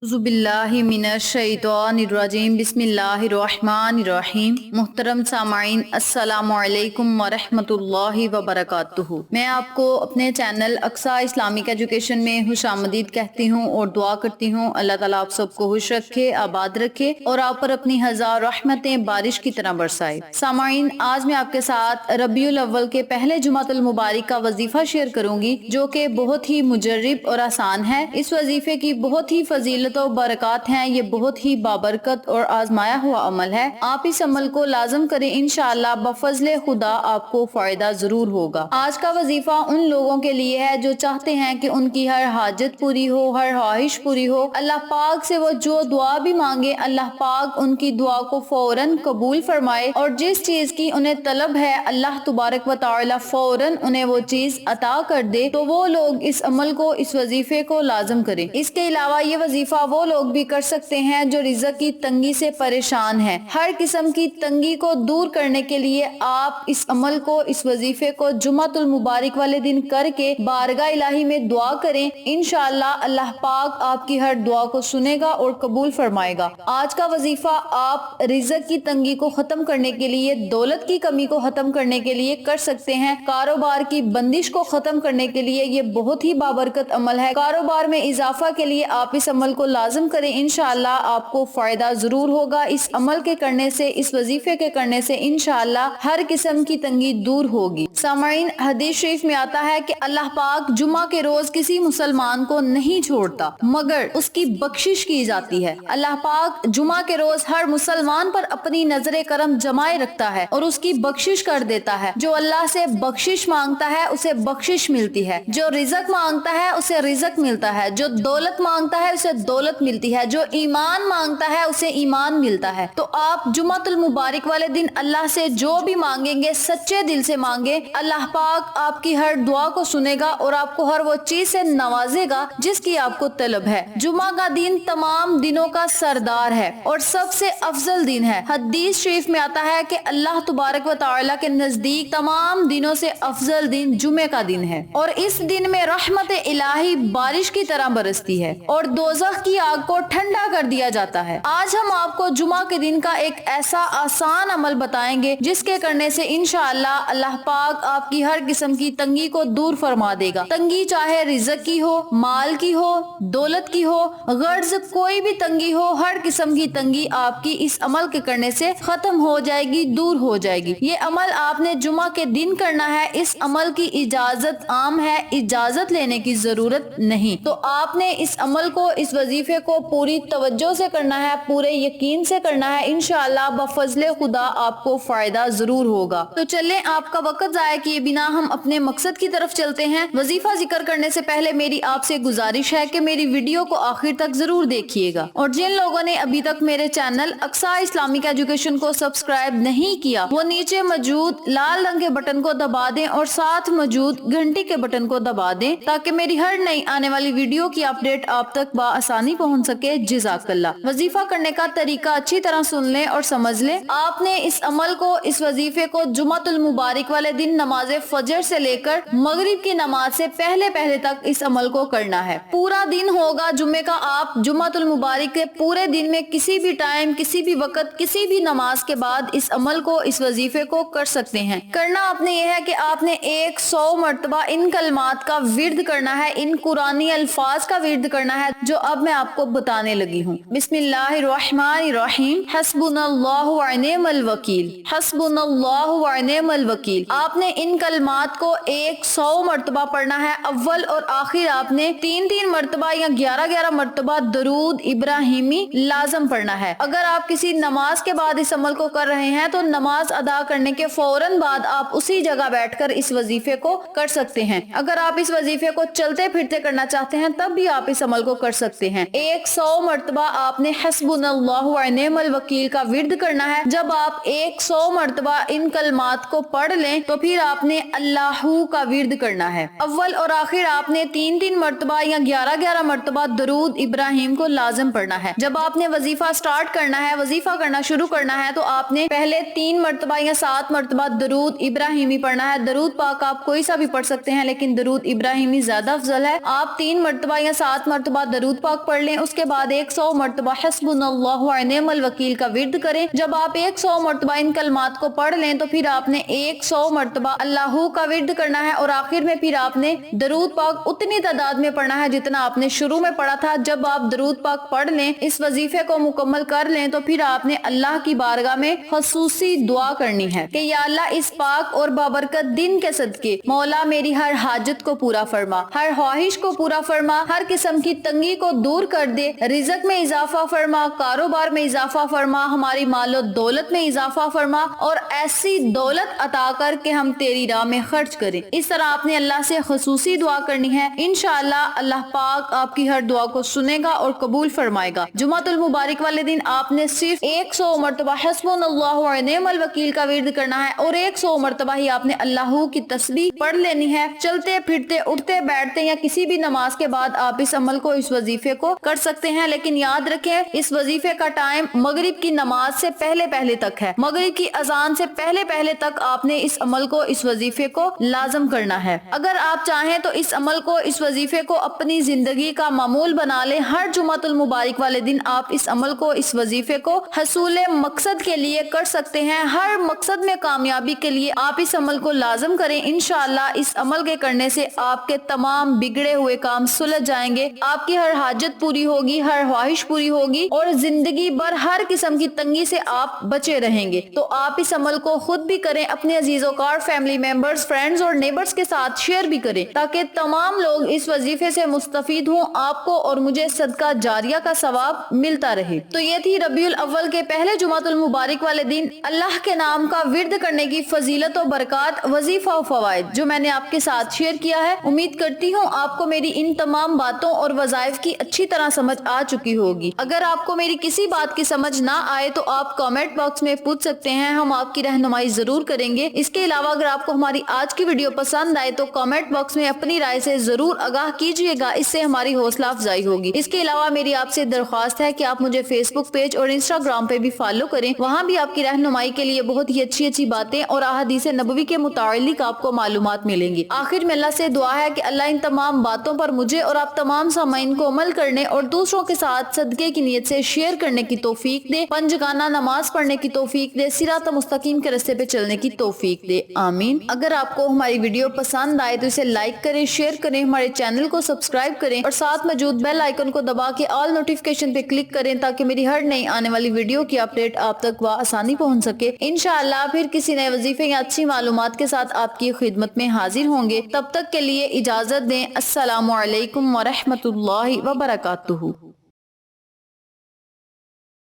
बिल्लाहि मिनश शैतानिर्रजीम बिस्मिल्लाहिर्रहमानिर्रहीम। मुहतरम सामाईन, अस्सलामु अलैकुम वरहमतुल्लाहि वबरकातुहू। मैं आपको अपने चैनल अक्सा इस्लामिक एजुकेशन में खुशामदीद कहती हूँ और दुआ करती हूँ अल्लाह ताला आप सबको खुश रखे, आबाद रखे और आप पर अपनी हजार रहमतें बारिश की तरह बरसाए। सामाईन, आज मैं आपके साथ रबीउल-अव्वल के पहले जुमातुल मुबारक का वजीफा शेयर करूंगी, जो कि बहुत ही मुजराib और आसान है। इस वजीफे की बहुत ही फजीलत और बरकत हैं। ये बहुत ही बाबरकत और आजमाया हुआ अमल है। आप इस अमल को लाजम करें, इंशाअल्लाह बफजले खुदा आपको फायदा जरूर होगा। आज का वजीफा उन लोगों के लिए है जो चाहते हैं कि उनकी हर हाजत पूरी हो, हर ख्वाहिश पूरी हो। अल्लाह पाक से वो जो दुआ भी मांगे, अल्लाह पाक उनकी दुआ को फौरन कबूल फरमाए और जिस चीज की उन्हें तलब है अल्लाह तबारक व तआला फौरन उन्हें वो चीज अता कर दे। तो वो लोग इस अमल को, इस वजीफे को लाजम करें। इसके अलावा ये वजीफा वो लोग भी कर सकते हैं जो रिज़्क़ की तंगी से परेशान है। हर किस्म की तंगी को दूर करने के लिए आप इस अमल को, इस वजीफे को जुमातुल मुबारक वाले दिन करके बारगाह इलाही में दुआ करें। इंशाअल्लाह अल्लाह पाक आपकी हर दुआ को सुनेगा और कबूल फरमाएगा। आज का वजीफा आप रिज़्क़ की तंगी को खत्म करने के लिए, दौलत की कमी को खत्म करने के लिए कर सकते हैं। कारोबार की बंदिश को खत्म करने के लिए ये बहुत ही बाबरकत अमल है। कारोबार में इजाफा के लिए आप इस अमल को लाजम करें, इंशाअल्लाह आपको फायदा जरूर होगा। इस अमल के करने से, इस वजीफे के करने से इंशाअल्लाह हर किस्म की तंगी दूर होगी। सामाईन, हदीस शरीफ में आता है कि अल्लाह पाक जुमा के रोज किसी मुसलमान को नहीं छोड़ता मगर उसकी बख्शिश की जाती है। अल्लाह पाक जुमा के रोज हर मुसलमान पर अपनी नजरे करम जमाए रखता है और उसकी बख्शिश कर देता है। जो अल्लाह से बख्शिश मांगता है उसे बख्शिश मिलती है, जो रिज़्क़ मांगता है उसे रिज़्क़ मिलता है, जो दौलत मांगता है उसे दौलत मिलती है, जो ईमान मांगता है उसे ईमान मिलता है। तो आप जुमातुल मुबारक वाले दिन अल्लाह से जो भी मांगेंगे, सच्चे दिल से मांगे, अल्लाह पाक आपकी हर दुआ को सुनेगा और आपको हर वो चीज से नवाजेगा जिसकी आपको तलब है। जुमा का दिन तमाम दिनों का सरदार है और सबसे अफजल दिन है। हदीस शरीफ में आता है कि अल्लाह तबारक व तआला के नजदीक तमाम दिनों से अफजल दिन जुमे का दिन है और इस दिन में रहमत इलाही बारिश की तरह बरसती है और दोज़ख की आग को ठंडा कर दिया जाता है। आज हम आपको जुमा के दिन का एक ऐसा आसान अमल बताएंगे जिसके करने से इंशाअल्लाह अल्लाह पाक आपकी हर किस्म की तंगी को दूर फरमा देगा। तंगी चाहे रिज़्क़ की हो, माल की हो, दौलत की हो, गर्ज कोई भी तंगी हो, हर किस्म की तंगी आपकी इस अमल के करने से खत्म हो जाएगी, दूर हो जाएगी। ये अमल आपने जुमा के दिन करना है। इस अमल की इजाजत आम है, इजाजत लेने की जरूरत नहीं। तो आपने इस अमल को, इस वजीफे को पूरी तवज्जो से करना है, पूरे यकीन से करना है। इंशाअल्लाह बफजले खुदा आपको फायदा जरूर होगा। तो चलें, आपका वक्त जाया किए बिना हम अपने मकसद की तरफ चलते हैं। वजीफा जिक्र करने से पहले मेरी आपसे गुजारिश है कि मेरी वीडियो को आखिर तक जरूर देखिएगा और जिन लोगों ने अभी तक मेरे चैनल अक्सा इस्लामिक एजुकेशन को सब्सक्राइब नहीं किया, वो नीचे मौजूद लाल रंग के बटन को दबा दें और साथ मौजूद घंटी के बटन को दबा दें ताकि मेरी हर नई आने वाली वीडियो की अपडेट आप तक आसानी पहुंच सके। जज़ाकल्लाह। वजीफा करने का तरीका अच्छी तरह सुन लें और समझ लें। आपने इस अमल को, इस वजीफे को जुमातुल मुबारक वाले दिन नमाज फजर से लेकर मगरिब की नमाज से पहले पहले तक इस अमल को करना है। पूरा दिन होगा जुम्मे का। आप जुमातुल मुबारक के पूरे दिन में किसी भी टाइम, किसी भी वक्त, किसी भी नमाज के बाद इस अमल को, इस वजीफे को कर सकते हैं। करना आपने ये है कि आपने 100 मरतबा इन कलमात का विर्द करना है, इन कुरानी अल्फाज का विर्द करना है जो अब मैं आपको बताने लगी हूँ। बिस्मिल्लाहिर्रहमानिर्रहीम। हस्बुनल्लाहु व निअमल वकील, हस्बुनल्लाहु व निअमल वकील। आपने इन कलमात को 100 मरतबा पढ़ना है। अव्वल और आखिर आपने 3-3 मरतबा या 11-11 मरतबा दरूद इब्राहिमी लाजम पढ़ना है। अगर आप किसी नमाज के बाद इस अमल को कर रहे हैं तो नमाज अदा करने के फौरन बाद आप उसी जगह बैठकर इस वजीफे को कर सकते हैं। अगर आप इस वजीफे को चलते फिरते करना चाहते हैं तब भी आप इस अमल को कर सकते हैं। 100 मरतबा आपने हस्बुनल्लाहु व निअमल वकील का विर्द करना है। जब आप 100 मरतबा इन कलमात को पढ़ लें तो फिर پھر آپ نے اللہ کا ورد کرنا ہے۔ اول اور آخر آپ نے 3 مرتبہ یا 11 مرتبہ درود ابراہیم کو لازم پڑھنا ہے۔ جب آپ نے وظیفہ سٹارٹ کرنا ہے، وظیفہ کرنا شروع کرنا ہے، تو آپ نے پہلے 3 مرتبہ یا 7 مرتبہ درود ابراہیمی پڑھنا ہے۔ درود پاک آپ کوئی سا بھی پڑھ سکتے ہیں، لیکن درود ابراہیمی زیادہ افضل ہے۔ آپ 3 مرتبہ یا 7 مرتبہ درود پاک پڑھ لیں، اس کے بعد 100 مرتبہ حسبنا اللہ و نعم الوکیل کا ورد کریں۔ جب آپ 100 مرتبہ ان کلمات کو پڑھ لیں تو پھر آپ نے 100 مرتبہ اللہ کا ورد کرنا ہے، اور آخر میں پھر آپ نے درود پاک اتنی تعداد میں پڑھنا ہے جتنا آپ نے شروع میں پڑھا تھا۔ جب آپ درود پاک پڑھ لیں، اس وظیفے کو مکمل کر لیں، تو پھر آپ نے اللہ کی بارگاہ میں خصوصی دعا کرنی ہے کہ یا اللہ اس پاک اور بابرکت دن کے صدقے مولا میری ہر حاجت کو پورا فرما، ہر خواہش کو پورا فرما، ہر قسم کی تنگی کو دور کر دے، رزق میں اضافہ فرما، کاروبار میں اضافہ فرما، ہماری مال و دولت میں اضافہ فرما، اور ایسی دولت عطا کر کے ہم تیری راہ میں خرچ کریں۔ اس طرح آپ نے اللہ سے خصوصی دعا کرنی ہے۔ انشاءاللہ اللہ پاک آپ کی ہر دعا کو سنے گا اور قبول فرمائے گا۔ جمعۃ المبارک والے دن آپ نے صرف 100 مرتبہ حسبنا اللہ و نعم الوکیل کا ورد کرنا ہے، اور 100 مرتبہ ہی آپ نے اللہ کی تسبیح پڑھ لینی ہے۔ چلتے پھرتے اٹھتے بیٹھتے یا کسی بھی نماز کے بعد آپ اس عمل کو، اس وظیفے کو کر سکتے ہیں، لیکن یاد رکھیں اس وظیفے کا ٹائم مغرب کی نماز سے پہلے تک ہے۔ مغرب کی اذان سے پہلے تک آپ نے اس عمل کو، اس وظیفے کو لازم کرنا ہے۔ اگر آپ چاہیں تو اس عمل کو، اس وظیفے کو اپنی زندگی کا معمول بنا لیں۔ ہر جمعۃ المبارک والے دن آپ اس عمل کو، اس وظیفے کو حصول مقصد کے لیے کر سکتے ہیں۔ ہر مقصد میں کامیابی کے لیے آپ اس عمل کو لازم کریں۔ انشاءاللہ اس عمل کے کرنے سے آپ کے تمام بگڑے ہوئے کام سلجھ جائیں گے، آپ کی ہر حاجت پوری ہوگی، ہر خواہش پوری ہوگی، اور زندگی بھر ہر قسم کی تنگی سے آپ بچے رہیں گے۔ تو آپ اس عمل کو خود بھی کریں، اپنے عزیز و کار، فیملی ممبرز، فرینڈز اور نیبرز کے ساتھ شیئر بھی کریں، تاکہ تمام لوگ اس وظیفے سے مستفید ہوں، آپ کو اور مجھے صدقہ جاریہ کا ثواب ملتا رہے۔ تو یہ تھی ربیع الاول کے پہلے جمعۃ المبارک والے دن اللہ کے نام کا ورد کرنے کی فضیلت و برکات، وظیفہ و فوائد جو میں نے آپ کے ساتھ شیئر کیا ہے۔ امید کرتی ہوں آپ کو میری ان تمام باتوں اور وظائف کی اچھی طرح سمجھ آ چکی ہوگی۔ اگر آپ کو میری کسی بات کی سمجھ نہ آئے تو آپ کامنٹ باکس میں پوچھ سکتے ہیں، ہم آپ کی رہنمائی ضرور کریں گے۔ اس کے علاوہ اگر آپ کو ہماری آج کی ویڈیو پسند آئے تو کامنٹ باکس میں اپنی رائے سے ضرور آگاہ کیجیے گا، اس سے ہماری حوصلہ افزائی ہوگی۔ اس کے علاوہ میری آپ سے درخواست ہے کہ آپ مجھے فیس بک پیج اور انسٹاگرام پہ بھی فالو کریں، وہاں بھی آپ کی رہنمائی کے لیے بہت ہی اچھی باتیں اور احادیث نبوی کے متعلق آپ کو معلومات ملیں گی۔ آخر میں اللہ سے دعا ہے کہ اللہ ان تمام باتوں پر مجھے اور آپ تمام سامعین کو عمل کرنے اور دوسروں کے ساتھ صدقے کی نیت سے شیئر کرنے کی توفیق دے، پنجگانہ نماز پڑھنے کی توفیق دے، صراط مستقیم کے راستے پہ چلنے کی توفیق دے، آمین۔ اگر آپ کو ہماری ویڈیو پسند آئے تو اسے لائک کریں، شیئر کریں، ہمارے چینل کو سبسکرائب کریں، اور ساتھ موجود بیل آئیکن کو دبا کے آل نوٹیفیکیشن پہ کلک کریں تاکہ میری ہر نئی آنے والی ویڈیو کی اپڈیٹ آپ تک آسانی پہنچ سکے۔ انشاءاللہ پھر کسی نئے وظیفے یا اچھی معلومات کے ساتھ آپ کی خدمت میں حاضر ہوں گے۔ تب تک کے لیے اجازت دیں۔ السلام علیکم ورحمۃ اللہ وبرکاتہ۔